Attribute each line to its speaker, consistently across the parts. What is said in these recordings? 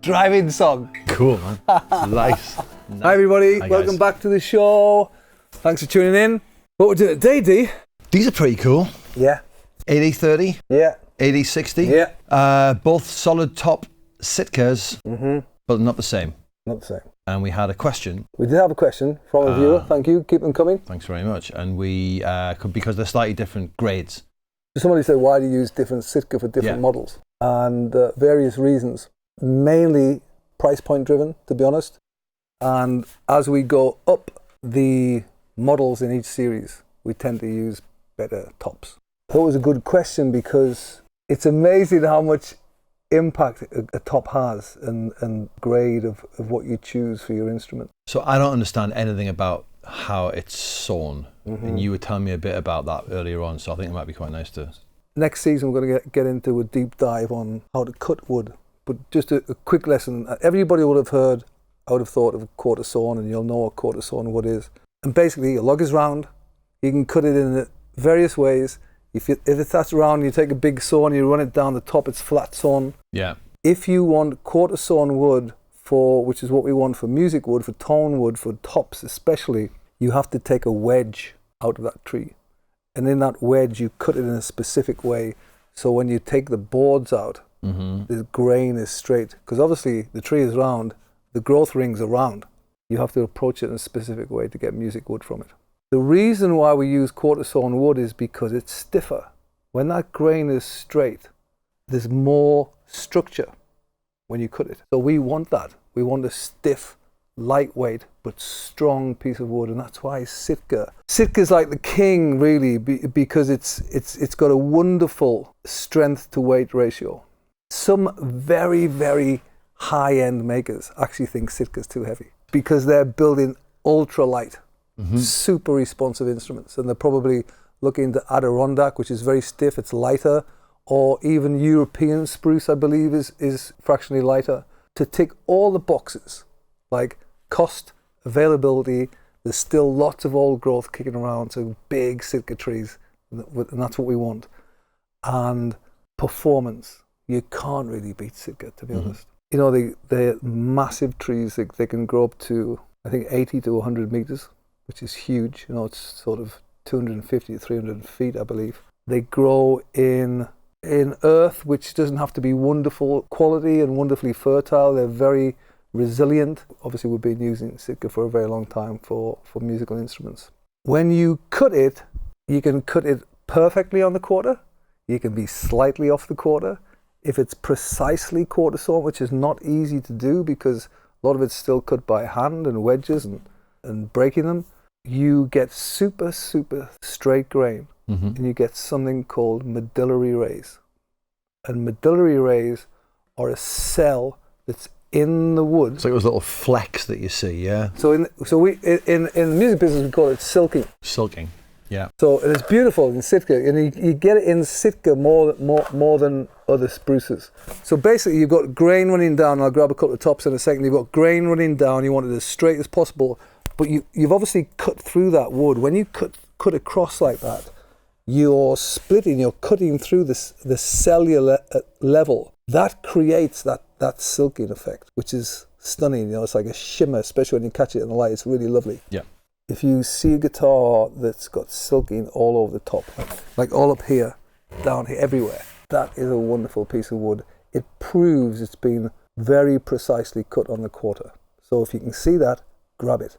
Speaker 1: driving song.
Speaker 2: Cool, man. Nice.
Speaker 1: Hi everybody, welcome back to the show. Thanks for tuning in. What we're doing today, D?
Speaker 2: These are pretty cool.
Speaker 1: Yeah.
Speaker 2: 80-30.
Speaker 1: Yeah.
Speaker 2: 80-60.
Speaker 1: Yeah.
Speaker 2: Both solid top Sitkas, but not the same.
Speaker 1: Not the same.
Speaker 2: And we had a question.
Speaker 1: We did have a question from a viewer. Thank you. Keep them coming.
Speaker 2: Thanks very much. And we because they're slightly different grades.
Speaker 1: Somebody said, why do you use different Sitka for different models? And various reasons. Mainly price point driven, to be honest. And as we go up the models in each series, we tend to use better tops. That was a good question because it's amazing how much impact a top has and grade of what you choose for your instrument.
Speaker 2: So I don't understand anything about how it's sawn, and you were telling me a bit about that earlier on, so I think it might be quite nice to...
Speaker 1: Next season we're going to get into a deep dive on how to cut wood, but just a quick lesson. Everybody would have heard, I would have thought of a quarter sawn, and you'll know what quarter sawn wood is. And basically a log is round, you can cut it in various ways. If that's round, you take a big saw and you run it down the top, it's flat sawn.
Speaker 2: Yeah.
Speaker 1: If you want quarter sawn wood, which is what we want for music wood, for tone wood, for tops especially, you have to take a wedge out of that tree. And in that wedge, you cut it in a specific way. So when you take the boards out, the grain is straight. Because obviously the tree is round, the growth rings are round. You have to approach it in a specific way to get music wood from it. The reason why we use quarter sawn wood is because it's stiffer. When that grain is straight, there's more structure when you cut it. So we want that. We want a stiff, lightweight, but strong piece of wood, and that's why Sitka. Sitka's like the king, really, because it's got a wonderful strength to weight ratio. Some very, very high-end makers actually think Sitka's too heavy because they're building ultra-light, super responsive instruments, and they're probably looking to Adirondack, which is very stiff, it's lighter, or even European spruce, I believe, is fractionally lighter, to tick all the boxes, like cost, availability. There's still lots of old growth kicking around, so big Sitka trees, and that's what we want. And performance, you can't really beat Sitka, to be honest. You know, the massive trees, they can grow up to, I think, 80 to 100 meters, which is huge. You know, it's sort of 250 to 300 feet, I believe. They grow in earth, which doesn't have to be wonderful quality and wonderfully fertile. They're very resilient. Obviously, we've been using Sitka for a very long time for musical instruments. When you cut it, you can cut it perfectly on the quarter. You can be slightly off the quarter. If it's precisely quarter sawn, which is not easy to do because a lot of it's still cut by hand and wedges and breaking them, you get super, super straight grain. And you get something called medullary rays. And medullary rays are a cell that's in the wood.
Speaker 2: It's like those little flecks that you see, yeah?
Speaker 1: So in the music business, we call it silking.
Speaker 2: Silking, yeah.
Speaker 1: So it's beautiful in Sitka, and you get it in Sitka more than other spruces. So basically, you've got grain running down. I'll grab a couple of tops in a second. You've got grain running down. You want it as straight as possible, but you've obviously cut through that wood. When you cut across like that, you're splitting, you're cutting through the cellular level. That creates that silking effect, which is stunning. You know, it's like a shimmer, especially when you catch it in the light. It's really lovely. Yeah. If you see a guitar that's got silking all over the top, like all up here, down here, everywhere, that is a wonderful piece of wood. It proves it's been very precisely cut on the quarter. So if you can see that, grab it.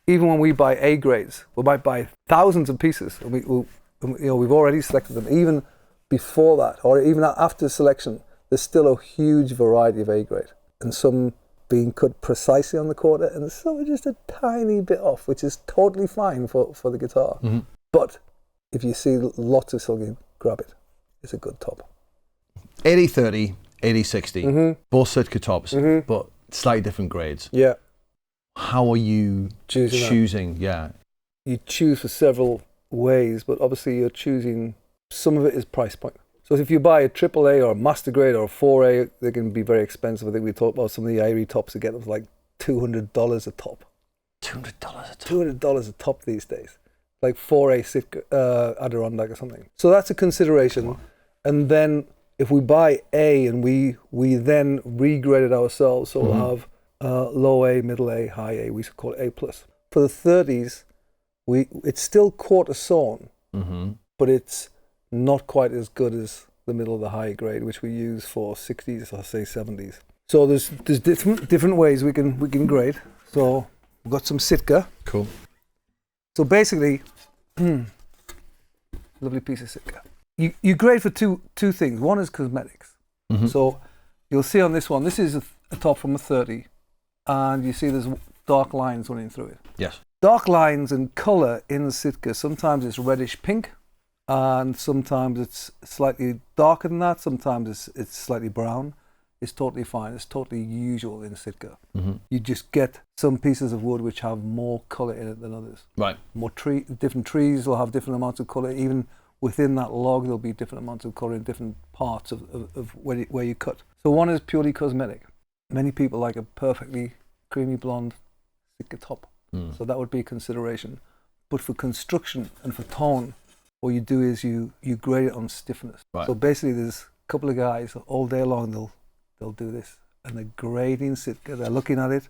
Speaker 1: Even when we buy A grades, we might buy thousands of pieces, and we've already selected them. Even before that, or even after selection, there's still a huge variety of A grade, and some being cut precisely on the quarter, and some are just a tiny bit off, which is totally fine for the guitar. But if you see lots of silking, grab it. It's a good top.
Speaker 2: 80-30, 80-60, both Sitka tops, but slightly different grades.
Speaker 1: Yeah.
Speaker 2: How are you choosing? Yeah.
Speaker 1: You choose for several ways, but obviously you're choosing, some of it is price point. So if you buy a AAA or a master grade or a 4A, they can be very expensive. I think we talked about some of the Irie tops that get them for like $200 a top.
Speaker 2: $200 a top?
Speaker 1: $200 a top these days. Like 4A Sitka, Adirondack or something. So that's a consideration. And then if we buy A and we then regrade it ourselves, so we'll have low A, middle A, high A, we call it A+. For the 30s, it's still quarter sawn, but it's not quite as good as the middle of the high grade, which we use for 60s or say 70s. So there's different ways we can grade. So we've got some Sitka.
Speaker 2: Cool.
Speaker 1: So basically, lovely piece of Sitka. You grade for two things. One is cosmetics. So you'll see on this one, this is a top from a 30, and you see there's dark lines running through it.
Speaker 2: Yes.
Speaker 1: Dark lines and colour in the Sitka, sometimes it's reddish pink, and sometimes it's slightly darker than that, sometimes it's slightly brown. It's totally fine. It's totally usual in Sitka. You just get some pieces of wood which have more colour in it than others.
Speaker 2: Right.
Speaker 1: Different trees will have different amounts of colour. Even within that log, there'll be different amounts of colour in different parts of where you cut. So one is purely cosmetic. Many people like a perfectly creamy blonde Sitka top. So that would be a consideration. But for construction and for tone, what you do is you grade it on stiffness. Right. So basically there's a couple of guys all day long, they'll do this. And they're grading Sitka, they're looking at it.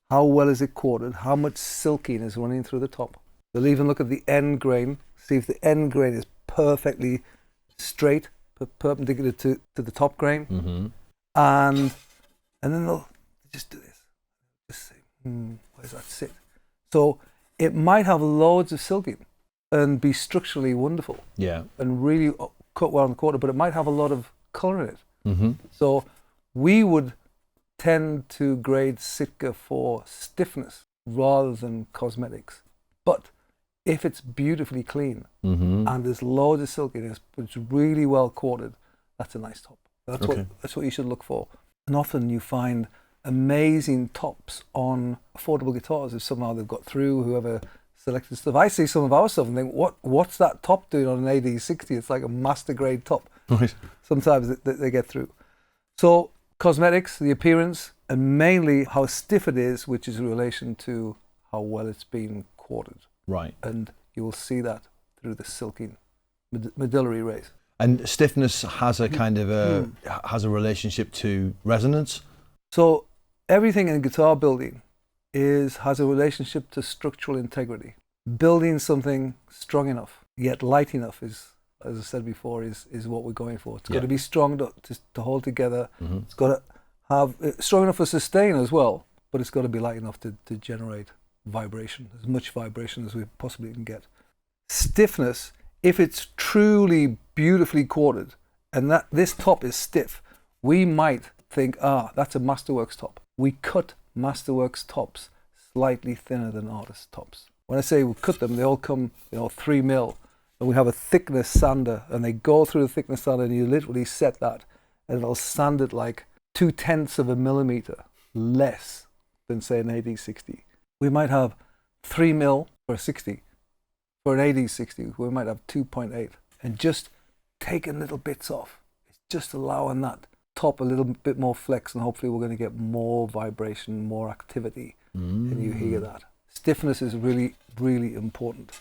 Speaker 1: How well is it quartered? How much silking is running through the top? They'll even look at the end grain, see if the end grain is perfectly straight, perpendicular to the top grain. And then they'll just do this. Just say, where does that sit? So it might have loads of silking and be structurally wonderful. Yeah. And really cut well on the quarter, but it might have a lot of colour in it. So we would tend to grade Sitka for stiffness rather than cosmetics. But if it's beautifully clean and there's loads of silk in it, but it's really well quartered, that's a nice top. That's what you should look for. And often you find amazing tops on affordable guitars if somehow they've got through, whoever selected stuff. I see some of our stuff and think, what's that top doing on an AD60? It's like a master grade top. Right. Sometimes they get through. So cosmetics, the appearance, and mainly how stiff it is, which is in relation to how well it's been quartered. Right. And you will see that through the silking medullary rays. And
Speaker 2: stiffness has a kind of has a relationship to resonance?
Speaker 1: So everything in guitar building has a relationship to structural integrity. Building something strong enough, yet light enough is, as I said before, is what we're going for. It's got to be strong to hold together. It's got to have strong enough for sustain as well, but it's got to be light enough to generate vibration, as much vibration as we possibly can get. Stiffness, if it's truly beautifully quartered, and that this top is stiff, we might think, that's a Masterworks top. We cut Masterworks tops slightly thinner than artist tops. When I say we cut them, they all come 3 mil. And we have a thickness sander, and they go through the thickness sander, and you literally set that, and it'll sand it like 0.2 of a millimeter less than, say, an AD60. We might have 3 mil for a 60. For an AD60, we might have 2.8. And just taking little bits off. It's just allowing that top a little bit more flex, and hopefully we're going to get more vibration, more activity, and you hear that. Stiffness is really, really important.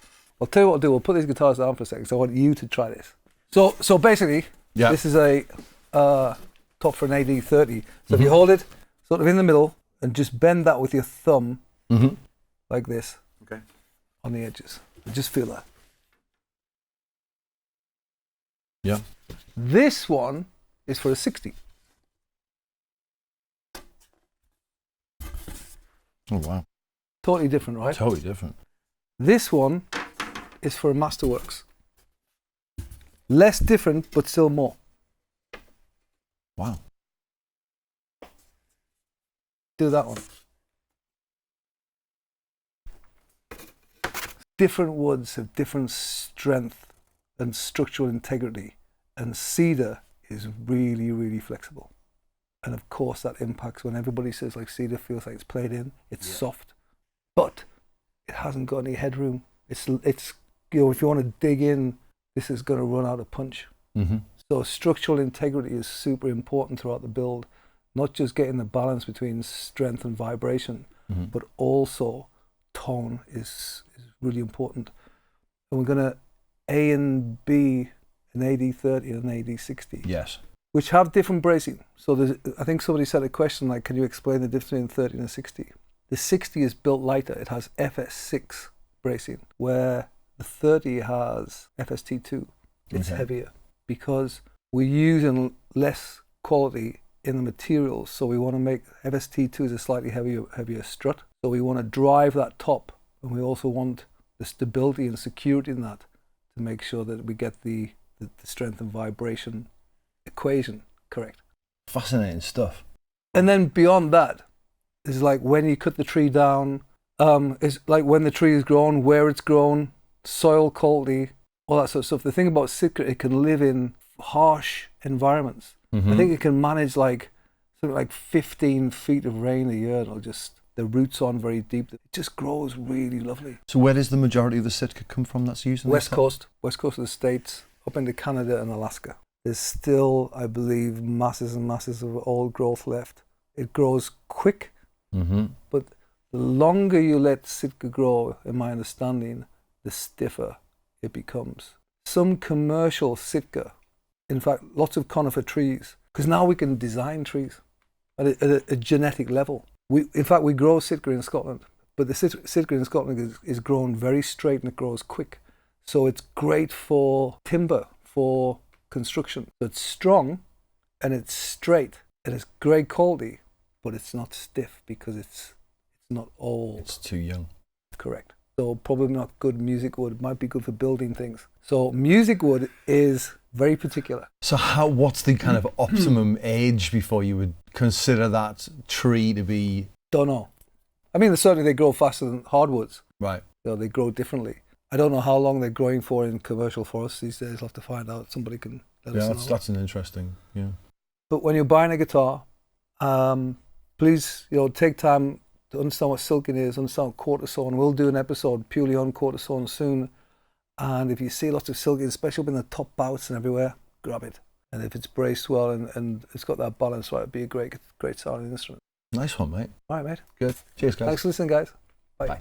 Speaker 1: I'll tell you what I'll do. We'll put these guitars down for a second, so I want you to try this. So basically, this is a top for an AD30. So if you hold it sort of in the middle and just bend that with your thumb like this on the edges. Just feel that. Yeah. This one is for a 60.
Speaker 2: Oh, wow.
Speaker 1: Totally different, right?
Speaker 2: Totally different.
Speaker 1: This one is for a Masterworks. Less different, but still more.
Speaker 2: Wow.
Speaker 1: Do that one. Different woods have different strength and structural integrity, and cedar is really, really flexible. And of course that impacts when everybody says like cedar feels like it's played in, it's soft, but it hasn't got any headroom. It's if you want to dig in, this is going to run out of punch. So structural integrity is super important throughout the build, not just getting the balance between strength and vibration, but also tone is really important. And we're going to A and B an AD30 and an AD60.
Speaker 2: Yes.
Speaker 1: which have different bracing. So I think somebody said a question like, can you explain the difference between 30 and a 60? The 60 is built lighter. It has FS6 bracing, where the 30 has FST2. It's heavier because we're using less quality in the materials. So we want to make FST2 is a slightly heavier strut. So we want to drive that top, and we also want the stability and security in that to make sure that we get the strength and vibration equation correct.
Speaker 2: Fascinating stuff.
Speaker 1: And then beyond that is like when you cut the tree down, it's like when the tree is grown, where it's grown, soil quality, all that sort of stuff. The thing about Sitka, it can live in harsh environments. I think it can manage like something like 15 feet of rain a year. It'll just, the roots aren't very deep. It just grows really lovely.
Speaker 2: So where does the majority of the Sitka come from that's used in
Speaker 1: West coast of the States, up into Canada and Alaska. There's still, I believe, masses and masses of old growth left. It grows quick, but the longer you let Sitka grow, in my understanding, the stiffer it becomes. Some commercial Sitka, in fact, lots of conifer trees, because now we can design trees at a genetic level. In fact, we grow Sitka in Scotland, but the Sitka in Scotland is grown very straight and it grows quick. So it's great for timber, for construction. So it's strong and it's straight and it's great quality, but it's not stiff because it's not old.
Speaker 2: It's too young.
Speaker 1: Correct. So probably not good music wood. It might be good for building things. So music wood is very particular.
Speaker 2: So what's the kind of optimum age before you would consider that tree to be?
Speaker 1: Don't know. I mean, certainly they grow faster than hardwoods.
Speaker 2: Right.
Speaker 1: They grow differently. I don't know how long they're growing for in commercial forests these days. I'll have to find out. Somebody can let us know.
Speaker 2: That's an interesting, yeah.
Speaker 1: But when you're buying a guitar, please, take time to understand what silking is, understand what quarter sawn. We'll do an episode purely on quarter sawn soon. And if you see lots of silking, especially up in the top bouts and everywhere, grab it. And if it's braced well and it's got that balance right, it'd be a great sounding instrument.
Speaker 2: Nice one, mate.
Speaker 1: All right, mate.
Speaker 2: Good. Cheers, guys.
Speaker 1: Thanks for listening, guys. Bye.
Speaker 2: Bye.